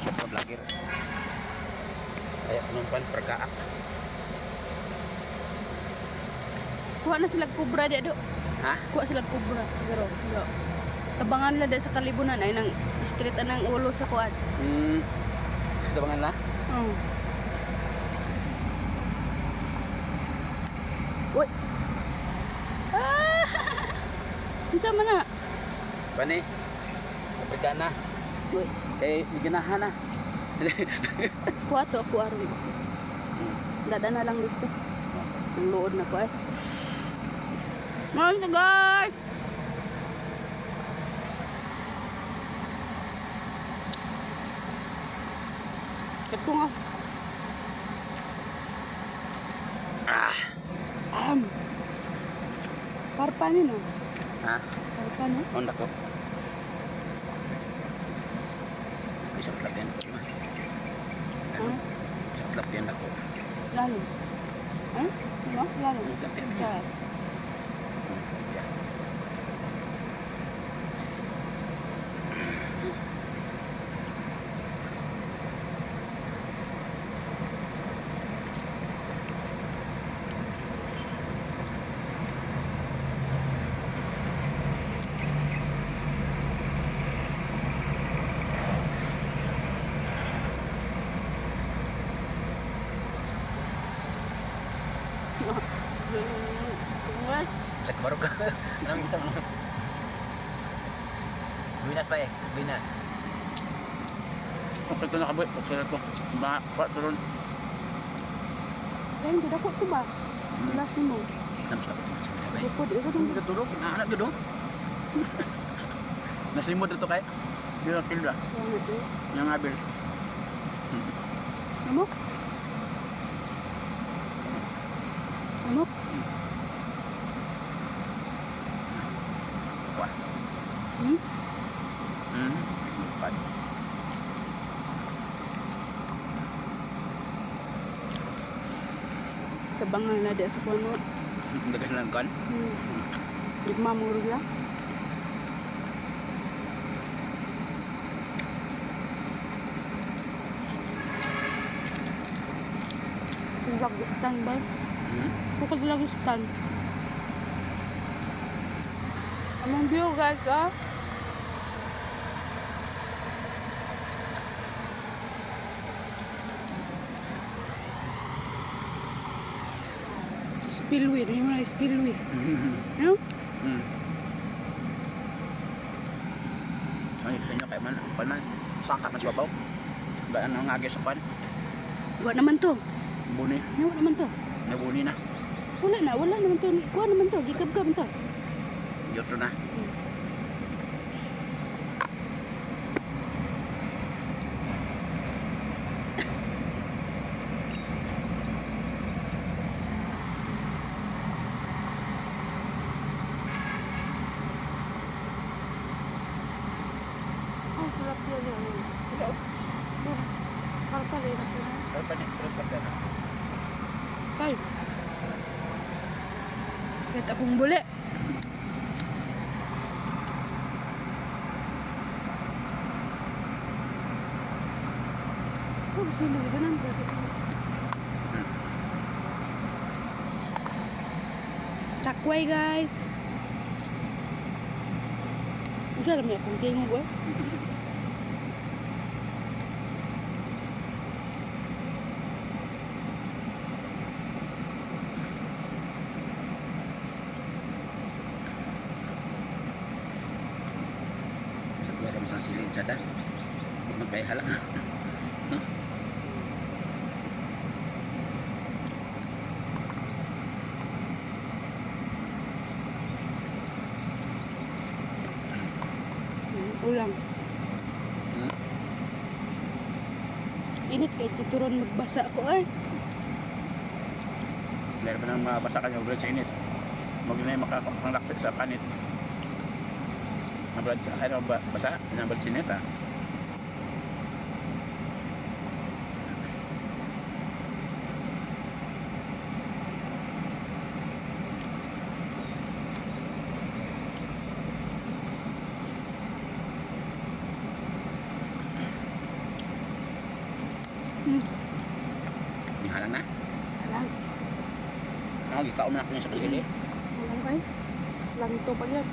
Isa pa vlogger. Ay, anong pan perkaak. Kuha na sila kubra dia, Dok. Ha? Kuha sila kubra. Pero, tabangan na sa kalibunan ay nang street anang ulo sa kuan. Tabangan na? Oh. Uy. Ah! Unsa man na? Pani? Perka na. Uy. Kay ginahan na. Kuha to ako aron. Dada na lang dito. Ang luod na ko eh. Mga guys! Ito nga. Parpan yun, no? Ha? Parpan, no? Onda ko. Isa utlap yan ako. Ha? Isa utlap yan ako. Lalo. Ha? Ano? Lalo. Utlap yan. Sarap. What? Sa kabarog ka. Anong isa mo? Buinas pa eh. Buinas. Okay ito nakabuhi. Okay ito. Baka turon. Sayang, tidak ko ito ba? Last mo. Namus na po. Ikod, ikod ang Hindi ka turok. Naanak ka doon. Nasimod ito kay. Hindi na kilda. Sayang ito. Yang abil. Amok? Amok? Wah. Hmm? Pad. Tabangan na dia sa kuwan mo. Hindi ka silang kan. Gigma mo rin lang. Lagi stand ba? Bukod lagi stand. Amang view guys ah. Spillway, rin mo na spillway. No? Ay, sa inyo kay man. Paman. Sangkat man sa babaw. Gaan ang agi sa pan. Wa naman to. Buni. Wa naman to. Nabuni na. Wala naman to. Kuha naman to. Gikab-kab to. Yoto na. Oh, sarap yan yan. Sarap pa rin. Sarap pa niya. Sarap pa niya. Kay. Kahit akong buli. Oh, sino ba ganun? Takway guys. Udah alam niya kung tingin mo Nagbuha kami ng siling tsada. Magkaya lang. ulang. Init kay tuturon magbasa ko ay. Meron pa nang mabasa ka niya. Mabrad sa init. Huwag na yung makapanglaktip sa panit. Mabrad sa kahit basa. Pinabrad sa init ha. Nihalang na. Lang. Gikaon na ako niya sa kasili. Lang kayo. Lang ito pa yan.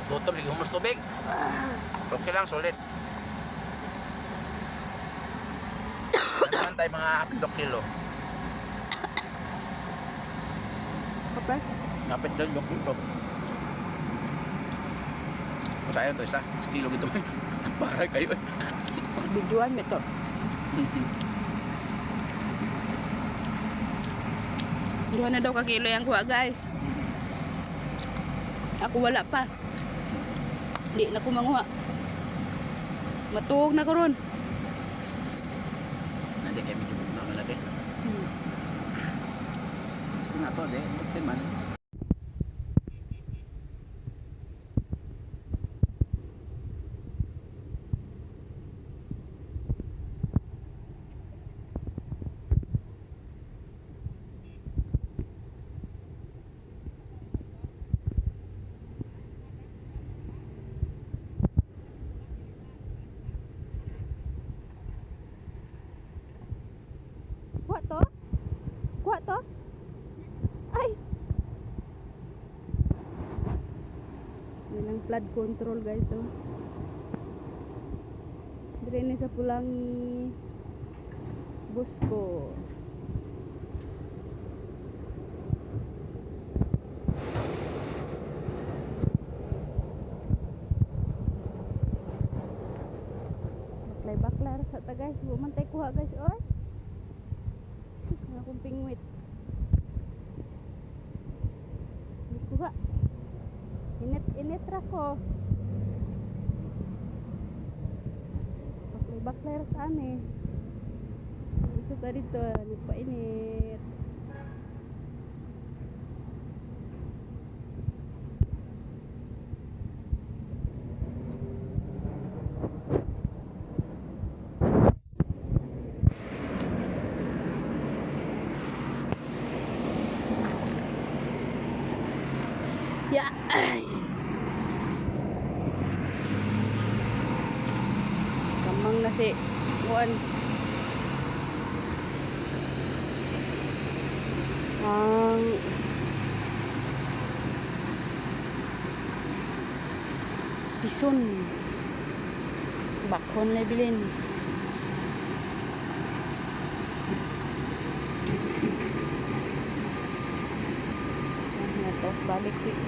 Gutom, hindi humos tubig. Okay lang, sulit. Ano naman tayo mga 2 kilo? Kapag? Napit doon, 2 kilo. Masaya ito, 1 kilo gitu. Parang kayo eh. Bijuan ito. Duha na daw ka kilo yung kuha guys. Ako wala pa. Di na ko manguha. Matuog na ko ron. Nanti kayo medyo bugnaman natin. Gusto nga to, Gusto man. Kuha to? Kuha to? Ay! Yan ang flood control guys. Oh. Dire ni sa Pulangi Busco. Baklay-baklar sa ta guys. Bumantay kuha guys. Oy! Terus na akong pingwit. Hindi kuha. Init ra ko. Baklay-baklar sa ane. Isa ta dito. Nagpainit. Ya. Kamang na si Juan. Ang pison. Bakon na bilin. Tapos balik sih.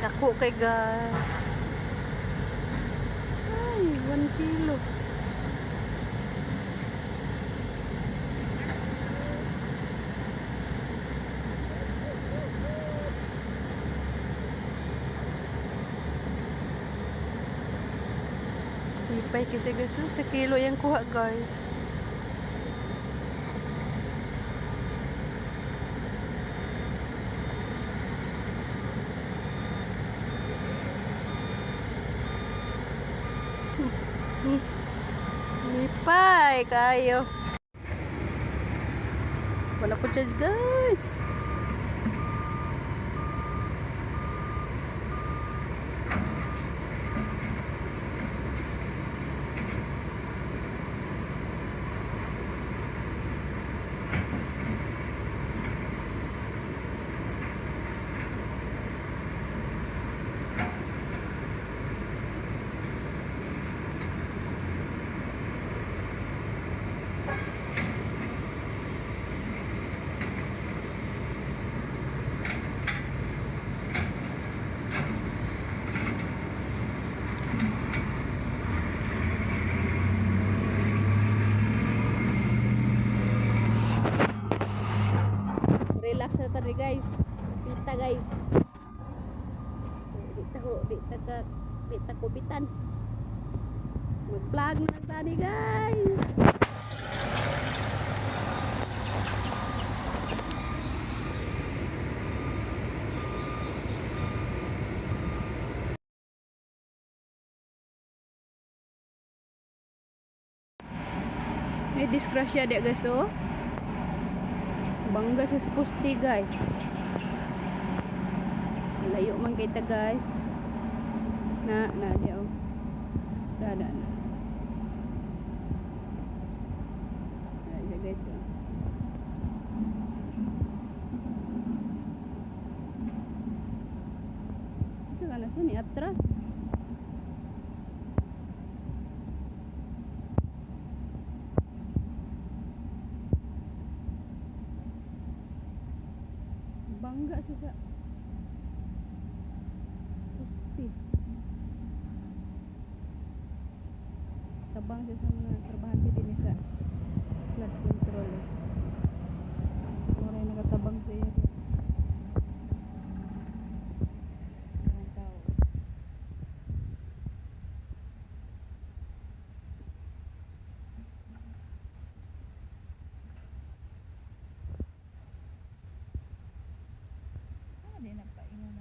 Dako kay guys. Ay, 1 kilo. Ipay kasi guys, sa kilo yung kuha guys. Lipay kayo. Wala ko charge guys. tadi guys. Pita guys. Di ta kupitan. Mag-vlog na lang tani guys. May disgrasya dia guys oh. Bangga sa pusti guys. Layo man kita guys. Na dia oh. Ada. Ada guys oh. Itu kan sini atras. Bangga sih sa pusti. Tabang sih sa mga trabahan din sa flood control. Maray nakatabang sa iya. Ang tao. Di na pa ingon.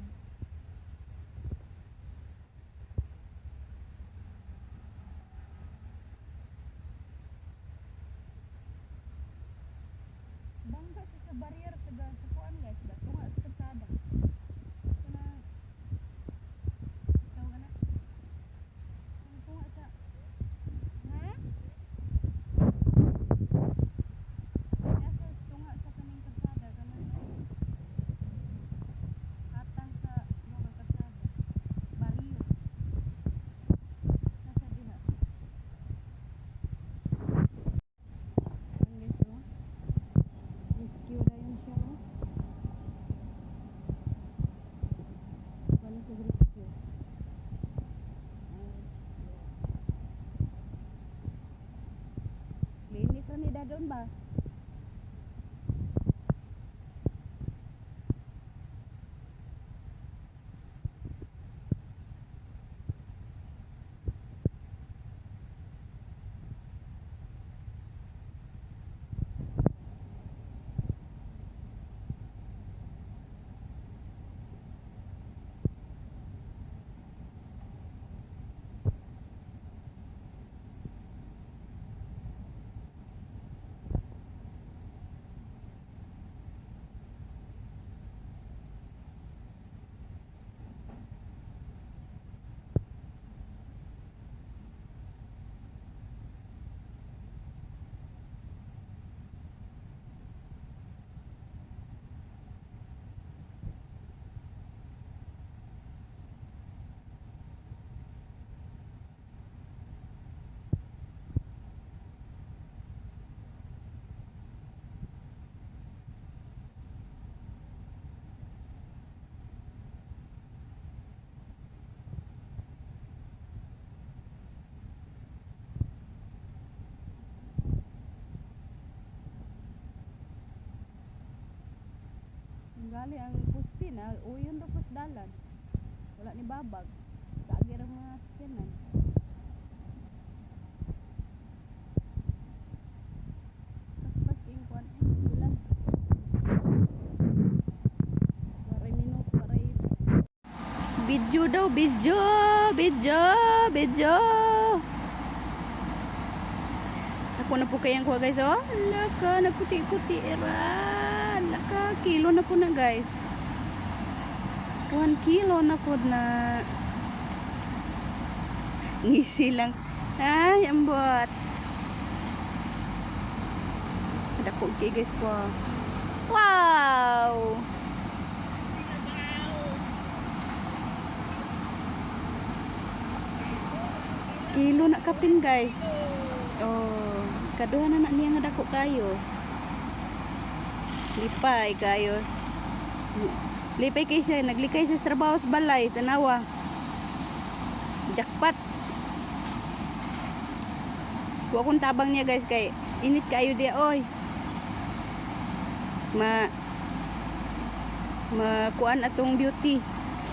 Bangga sa barrier sa kuan guys, tunga sa kalsada. Kana tawag na. Tunga sa ha? Asa tunga sa kaning kalsada kana. Hatang sa mga kalsada. Barrier. Nasa diha. Ang guys oh. Rescue na yun siya oh. Wala sa rescue. Linis na ni dadon ba? Gali ang pusti na uyon ra pus dalan. Wala ni babag. Kaagi ra mga sakyanan. Pas king kuan bulan. 4 minuto para video daw, video. Ako na po kayang kuha guys oh. Laka nagputi-puti era. Laka kilo na po na guys. 1 kilo na po na. Ngisi lang. Ay, ambot. Ada po okay guys po. Wow! Kilo na kapin guys. Oh, kaduha na niya nga dako kayo. Lipay kayo. Lipay kayo siya. Naglikay sa trabaho sa balay. Tanawa. Jackpot. Huwag kong tabang niya guys. Kay init kayo dia. Oy. Makuan atong beauty.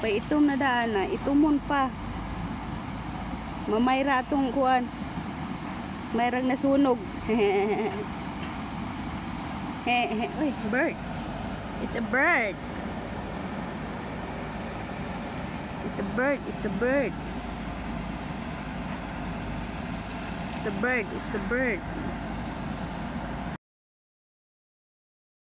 Pay itom na daan na. Itumon pa. Mamayra atong kuan. Mayrang nasunog. Uy, bird. It's a bird. It's a bird. It's the bird. It's the bird. It's the bird.